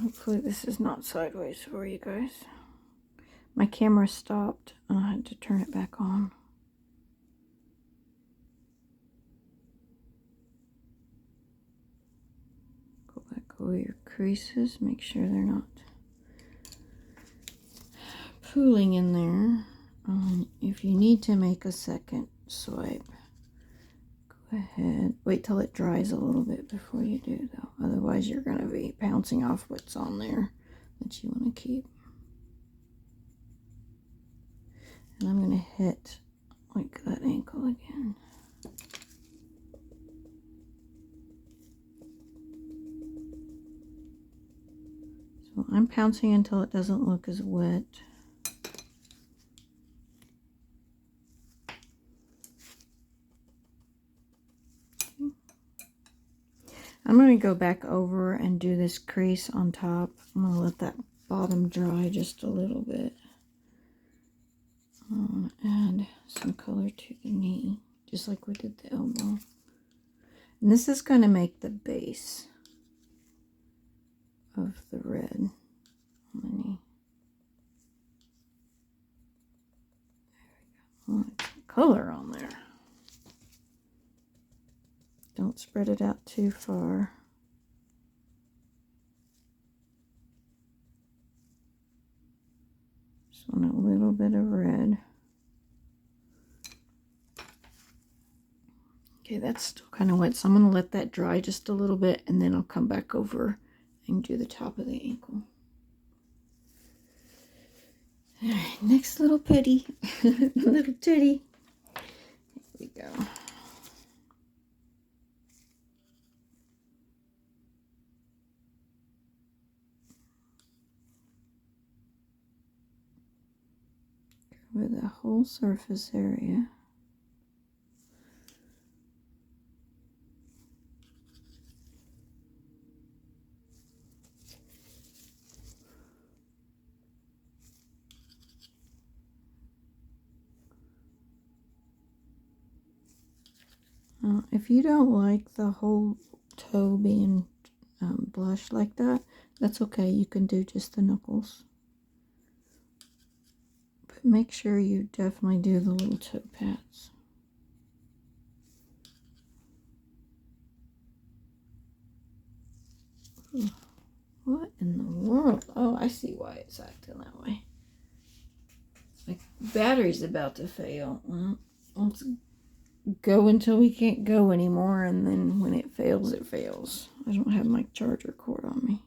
Hopefully this is not sideways for you guys. My camera stopped and I had to turn it back on. Go back over your creases, make sure they're not pooling in there. If you need to make a second swipe, go ahead. Wait till it dries a little bit before you do though. Otherwise you're going to be pouncing off what's on there that you want to keep. And I'm going to hit like that ankle again. So I'm pouncing until it doesn't look as wet. I'm going to go back over and do this crease on top. I'm going to let that bottom dry just a little bit. Add some color to the knee, just like we did the elbow. And this is going to make the base of the red on the knee. There we go. Some color on there. Don't spread it out too far. Just want a little bit of red. Okay, that's still kind of wet, so I'm going to let that dry just a little bit, and then I'll come back over and do the top of the ankle. All right, next little putty, little titty. Here we go. Cover the whole surface area. If you don't like the whole toe being blushed like that, that's okay. You can do just the knuckles. But make sure you definitely do the little toe pads. Ooh, what in the world? Oh, I see why it's acting that way. It's like battery's about to fail. Well, let's go until we can't go anymore, and then when it fails, it fails. I don't have my charger cord on me.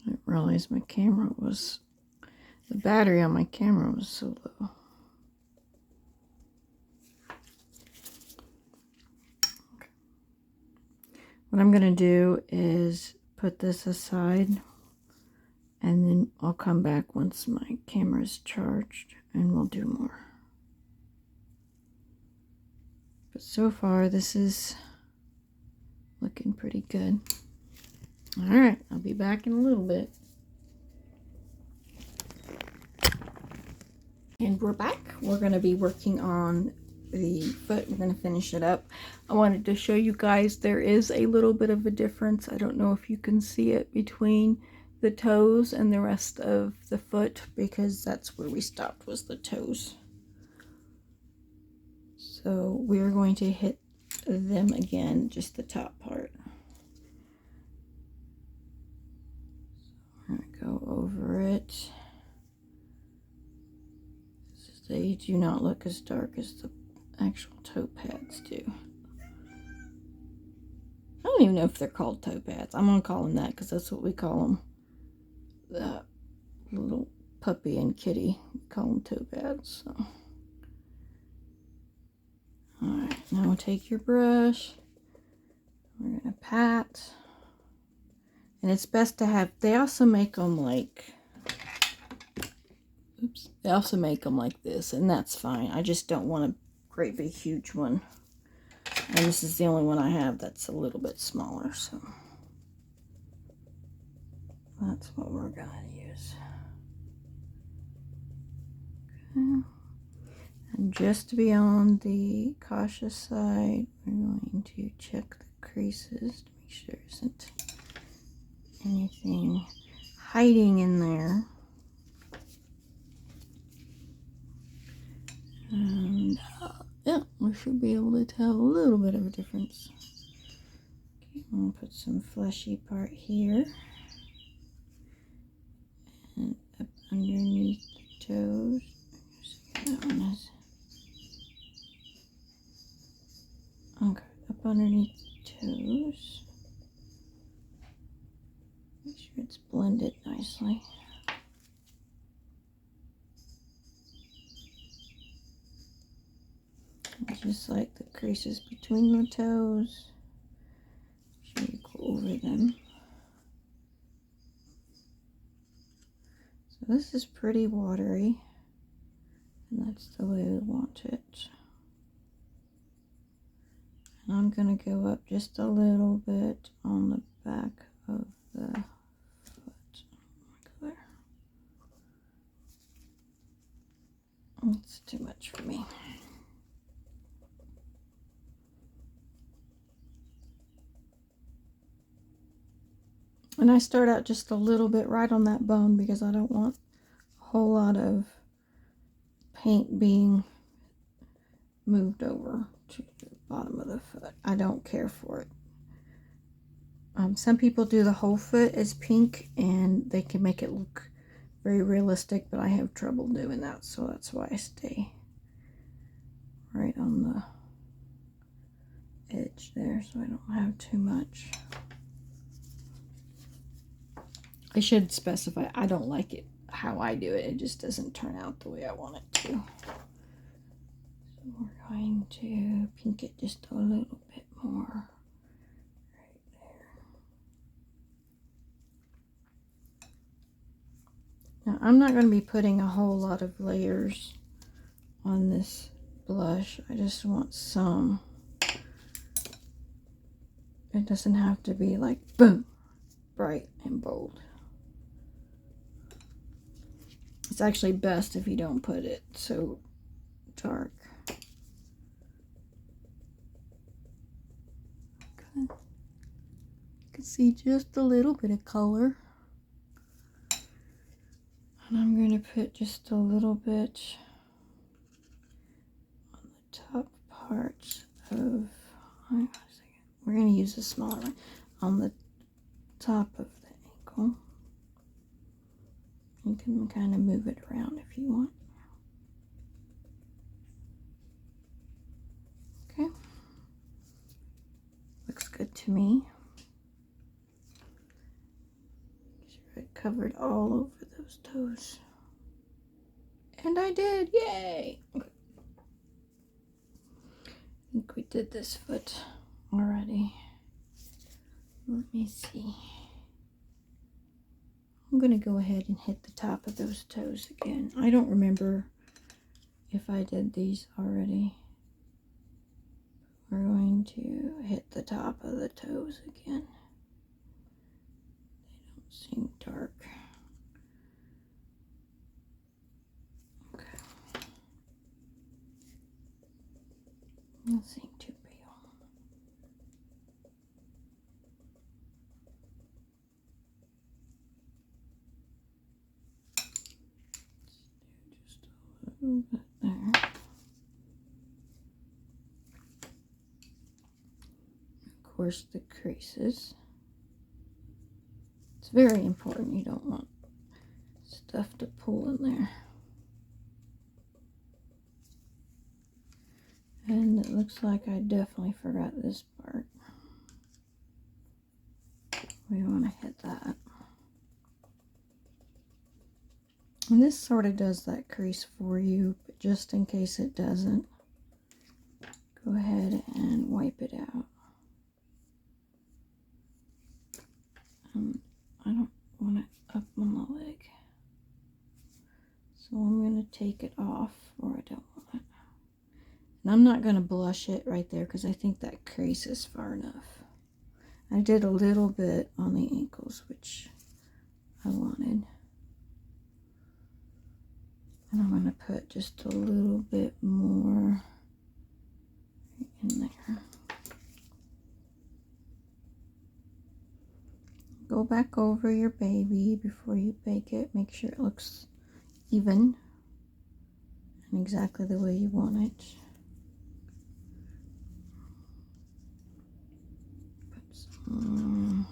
I didn't realize my camera was, the battery on my camera was so low. Okay. What I'm going to do is put this aside, and then I'll come back once my camera is charged and we'll do more. But so far this is looking pretty good. Alright, I'll be back in a little bit. And we're back. We're going to be working on the foot. We're going to finish it up. I wanted to show you guys there is a little bit of a difference. I don't know if you can see it between the toes and the rest of the foot, because that's where we stopped, was the toes. So we're going to hit them again, just the top part. I'm going to go over it. They do not look as dark as the actual toe pads do. I don't even know if they're called toe pads. I'm going to call them that because that's what we call them. The little puppy and kitty, we call them toe pads. So. Alright, now take your brush. We're going to pat. And it's best to have, they also make them like, oops, they also make them like this, and that's fine. I just don't want a great big huge one. And this is the only one I have that's a little bit smaller, so that's what we're gonna use. Okay. And just to be on the cautious side, we're going to check the creases to make sure there isn't anything hiding in there. And yeah, we should be able to tell a little bit of a difference. Okay, I'm going to put some fleshy part here. And up underneath the toes. That one is. Okay, up underneath the toes. Make sure it's blended nicely. And just like the creases between the toes. Make sure you go over them. So this is pretty watery. And that's the way we want it. And I'm going to go up just a little bit on the back of the foot. There. It's too much for me. And I start out just a little bit right on that bone because I don't want a whole lot of paint being moved over to the bottom of the foot. I don't care for it. Some people do the whole foot as pink and they can make it look very realistic, but I have trouble doing that, so that's why I stay right on the edge there so I don't have too much. I should specify I don't like it how I do it. It just doesn't turn out the way I want it to. So we're going to pink it just a little bit more right there. Now I'm not going to be putting a whole lot of layers on this blush. I just want some. It doesn't have to be like boom, bright and bold. It's actually best if you don't put it so dark. Okay. You can see just a little bit of color. And I'm going to put just a little bit on the top part of, hang on a second. We're going to use a smaller one on the top of the ankle. You can kind of move it around if you want. Okay. Looks good to me. Make sure I covered all over those toes. And I did! Yay! Okay. I think we did this foot already. Let me see. I'm going to go ahead and hit the top of those toes again. I don't remember if I did these already. We're going to hit the top of the toes again. They don't seem dark. Okay. Don't seem too pale. Just a little bit there. Of course, the creases. It's very important. You don't want stuff to pull in there. And it looks like I definitely forgot this part. We want to hit that. And this sort of does that crease for you, but just in case it doesn't, go ahead and wipe it out. take it off, or I don't want it. And I'm not going to blush it right there because I think that crease is far enough. I did a little bit on the ankles, which I wanted. And I'm going to put just a little bit more in there. Go back over your baby before you bake it. Make sure it looks even and exactly the way you want it. Put some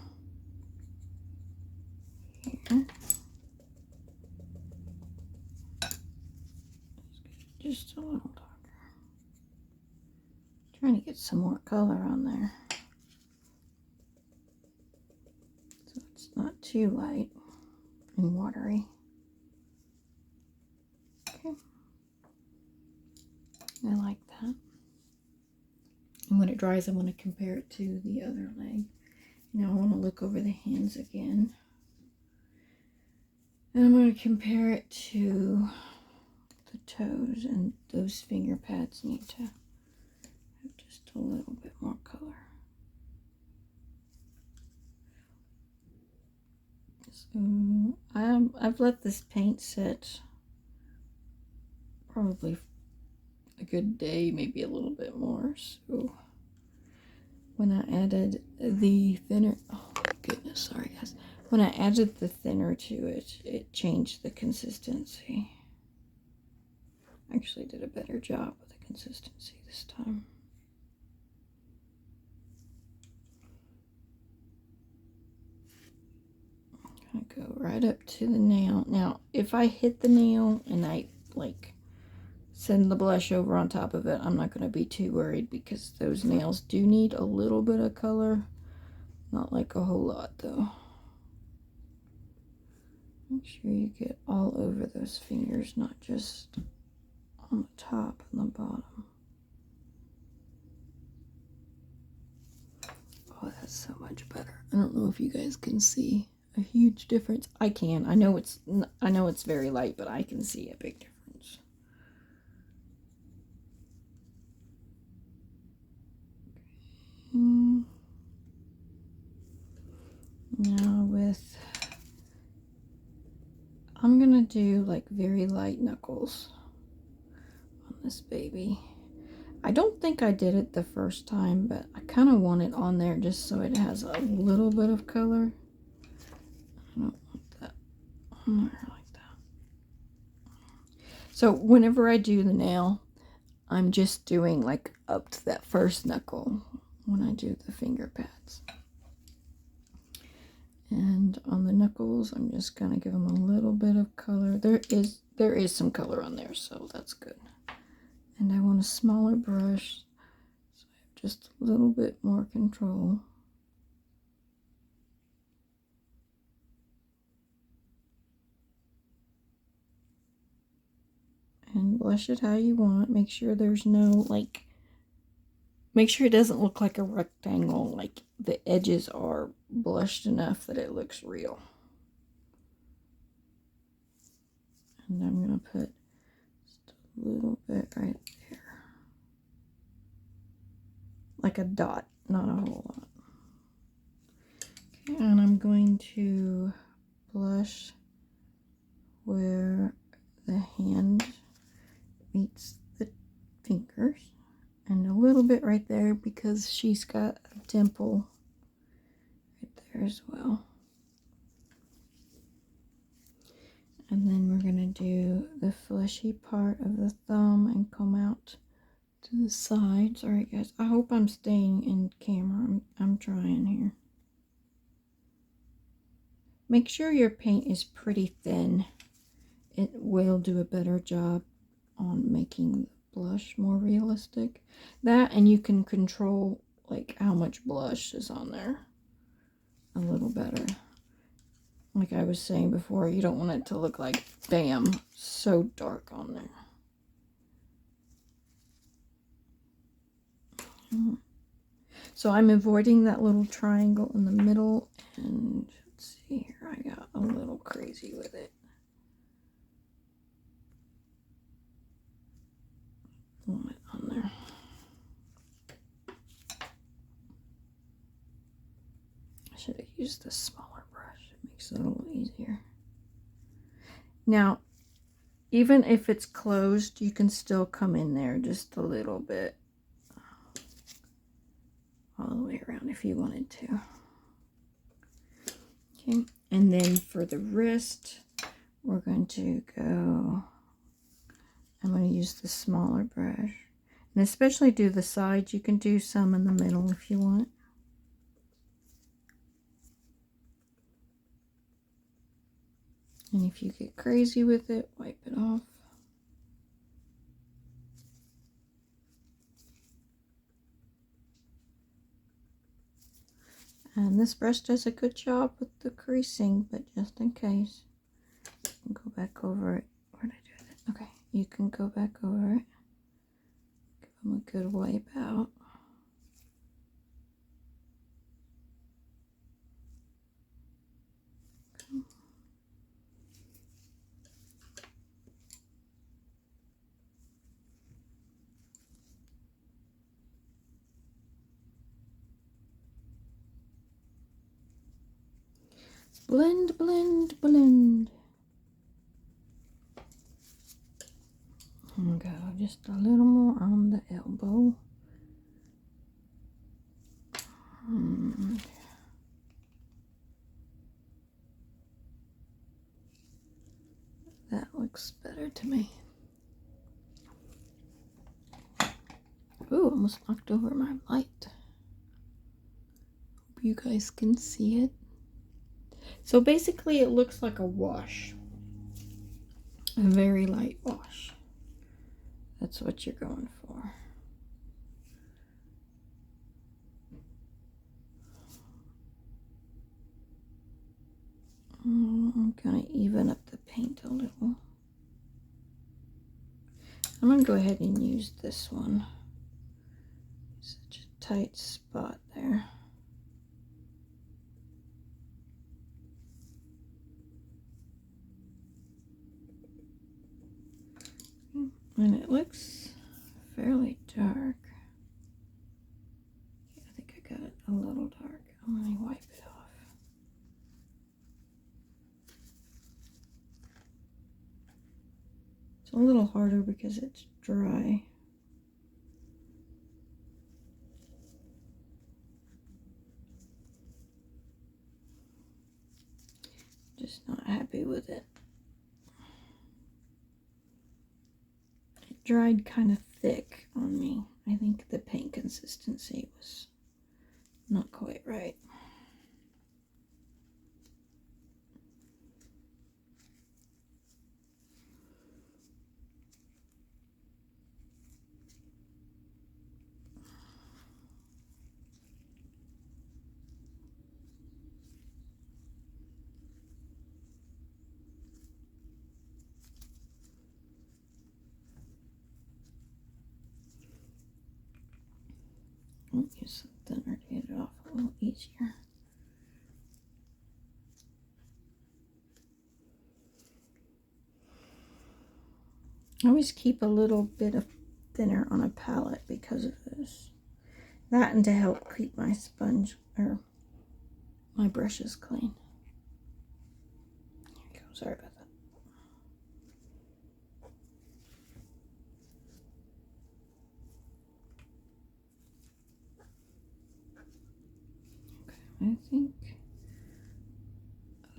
here. Just a little darker. Trying to get some more color on there, so it's not too light and watery. Okay, I like that. And when it dries, I want to compare it to the other leg. Now I want to look over the hands again, and I'm going to compare it to the toes, and those finger pads need to have just a little bit more color. So I've let this paint sit probably a good day, maybe a little bit more. So when I added the thinner, oh goodness, sorry guys. When I added the thinner to it, it changed the consistency. Actually did a better job with the consistency this time. I'm gonna go right up to the nail. Now, if I hit the nail and I like send the blush over on top of it, I'm not gonna be too worried because those nails do need a little bit of color. Not like a whole lot though. Make sure you get all over those fingers, not just on the top and the bottom. Oh, that's so much better. I don't know if you guys can see a huge difference. I can. I know it's very light, but I can see a big difference. Now I'm gonna do like very light knuckles on this baby. I don't think I did it the first time, but I kind of want it on there just so it has a little bit of color. I don't want that on there like that. So whenever I do the nail, I'm just doing like up to that first knuckle when I do the finger pads. And on the knuckles, I'm just gonna give them a little bit of color. There is some color on there, so that's good. And I want a smaller brush, so I have just a little bit more control. And blush it how you want. Make sure there's no, like, make sure it doesn't look like a rectangle. Like, the edges are blushed enough that it looks real. And I'm going to put just a little bit right there. Like a dot, not a whole lot. Okay, and I'm going to blush where the hand meets the fingers, and a little bit right there because she's got a dimple right there as well. And then we're going to do the fleshy part of the thumb and come out to the sides. Alright guys, I hope I'm staying in camera. I'm trying here. Make sure your paint is pretty thin. It will do a better job on making the blush more realistic. That, and you can control like how much blush is on there a little better. Like I was saying before, you don't want it to look like, bam, so dark on there. So I'm avoiding that little triangle in the middle, and let's see here, I got a little crazy with it. on it on there. I should have used this smaller brush. It makes it a little easier. Now, even if it's closed, you can still come in there just a little bit. All the way around if you wanted to. Okay, and then for the wrist, we're going to go, I'm going to use the smaller brush. And especially do the sides. You can do some in the middle if you want. And if you get crazy with it, wipe it off. And this brush does a good job with the creasing, but just in case, you can go back over it. Where did I do it? Okay, you can go back over it. Give them a good wipe out. Okay. Blend, blend, blend. And go just a little more on the elbow. That looks better to me. Ooh, almost knocked over my light. Hope you guys can see it. So basically it looks like a wash. A very light wash. That's what you're going for. I'm going to even up the paint a little. I'm going to go ahead and use this one. Such a tight spot there. And it looks fairly dark. I think I got it a little dark. I'm going to wipe it off. It's a little harder because it's dry. Just not happy with it. It dried kind of thick on me. I think the paint consistency was not quite right. I'll use some thinner to get it off a little easier. I always keep a little bit of thinner on a palette because of this. That and to help keep my sponge or my brushes clean. There you go. Sorry about that. I think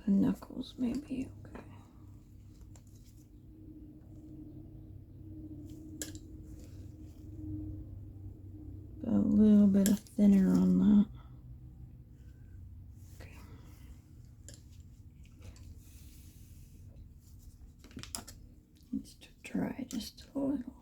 the knuckles may be okay. But a little bit of thinner on that. Okay. Needs to dry just a little.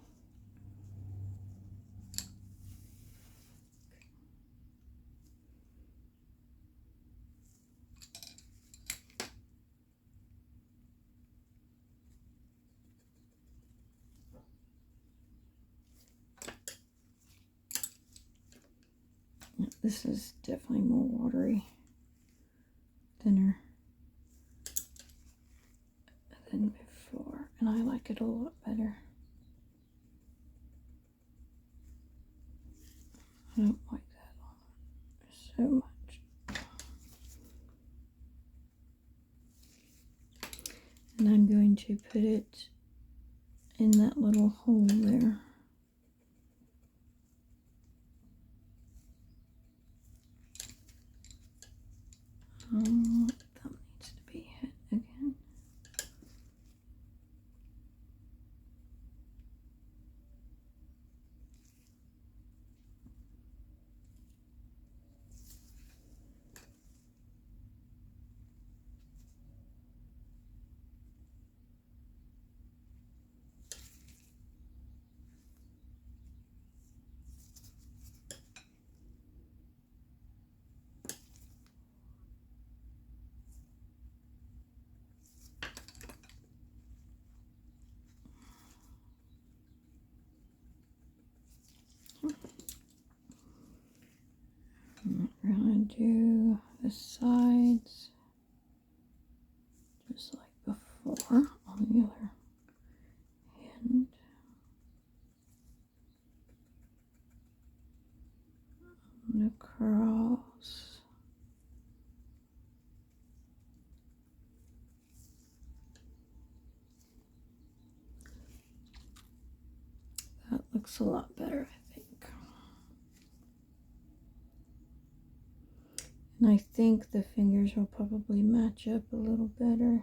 This is definitely more watery, thinner than before, and I like it a lot better. I don't like that so much. And I'm going to put it in that little hole there. Thumb needs to be hit again. We're going to do the sides just like before on the other hand. And across. That looks a lot better, I think. And I think the fingers will probably match up a little better.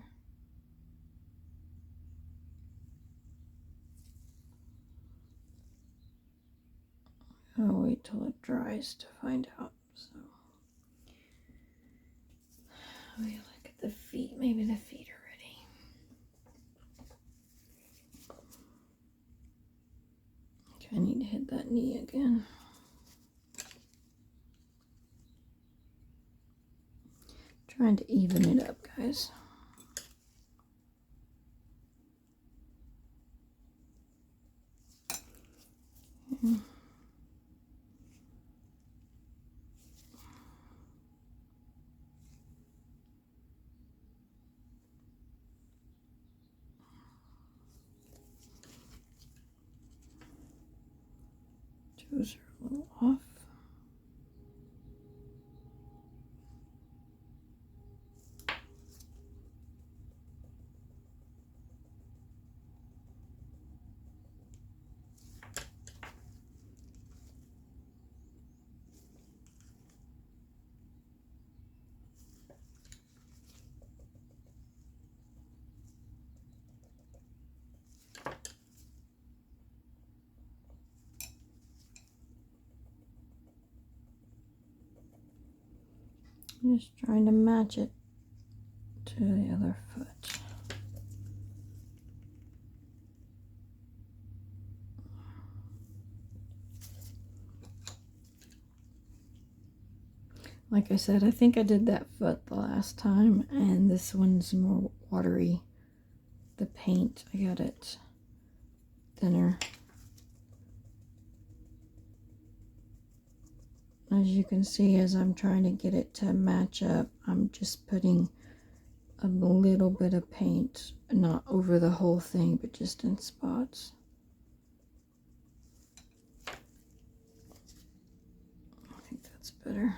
I'll wait till it dries to find out. So, let me look at the feet. Maybe the feet are ready. Okay, I need to hit that knee again. Trying to even it up, guys. Okay. Toes are a little off. Just trying to match it to the other foot. Like I said, I think I did that foot the last time, and this one's more watery. The paint, I got it thinner. As you can see, as I'm trying to get it to match up, I'm just putting a little bit of paint, not over the whole thing, but just in spots. I think that's better.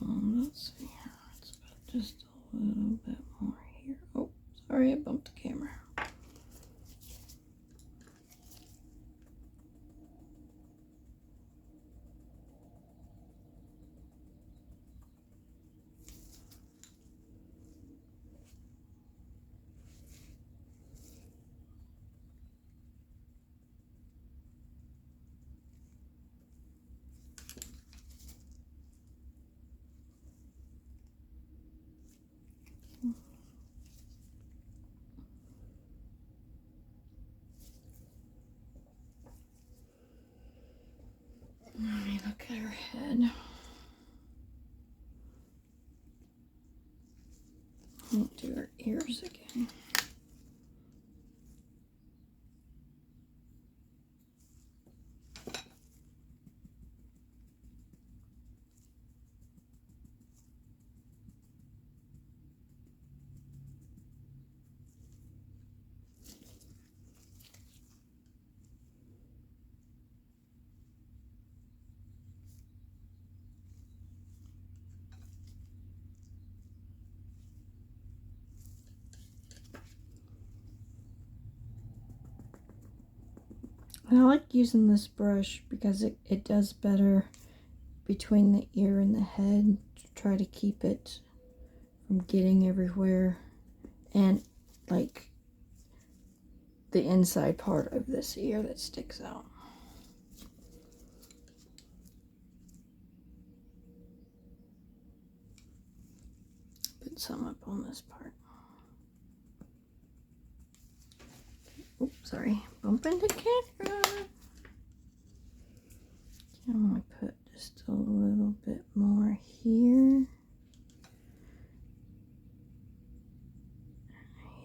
Let's see here. Let's put just a little bit more here. Oh, sorry, I bumped the camera. Let me look at her head. We'll do her ears again. I like using this brush because it does better between the ear and the head to try to keep it from getting everywhere, and like the inside part of this ear that sticks out. Put some up on this part. Oops, sorry, bumping the camera. I'm gonna put just a little bit more here.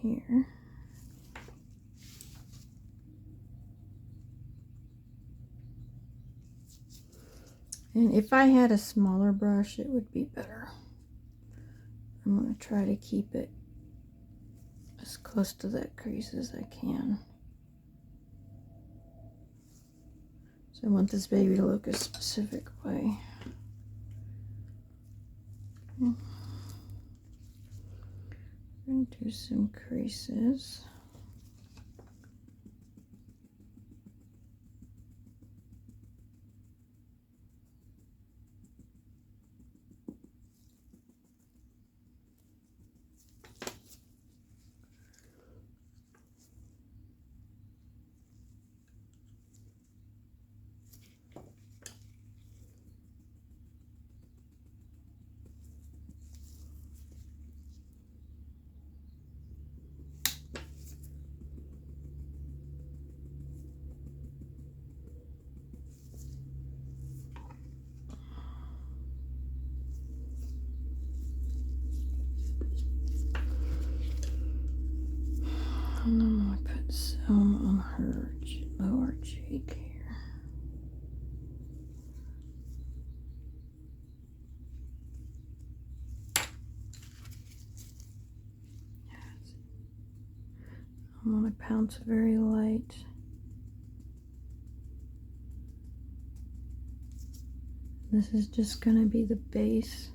Here. And if I had a smaller brush, it would be better. I'm going to try to keep it as close to that crease as I can. So I want this baby to look a specific way. I'm going to do some creases. And I'm going to put some on her lower cheek here. I'm going to pounce very light. This is just going to be the base.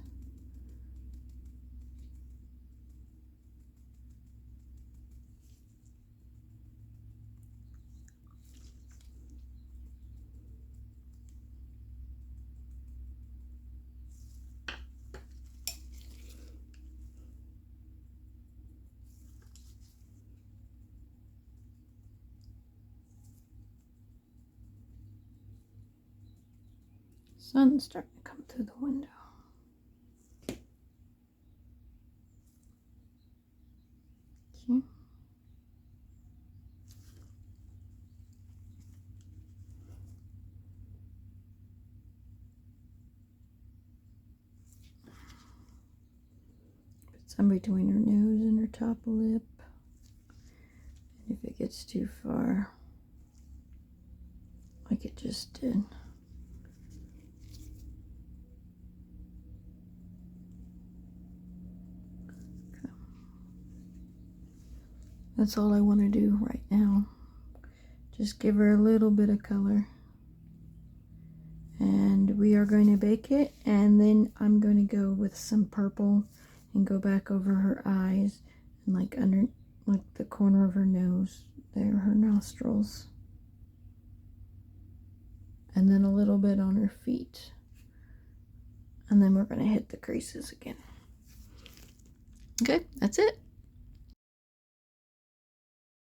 Sun's starting to come through the window. Okay. Put some between her nose and her top lip. And if it gets too far, like it just did. That's all I want to do right now. Just give her a little bit of color. And we are going to bake it, and then I'm going to go with some purple and go back over her eyes and like under like the corner of her nose, there, her nostrils. And then a little bit on her feet. And then we're going to hit the creases again. Okay, that's it.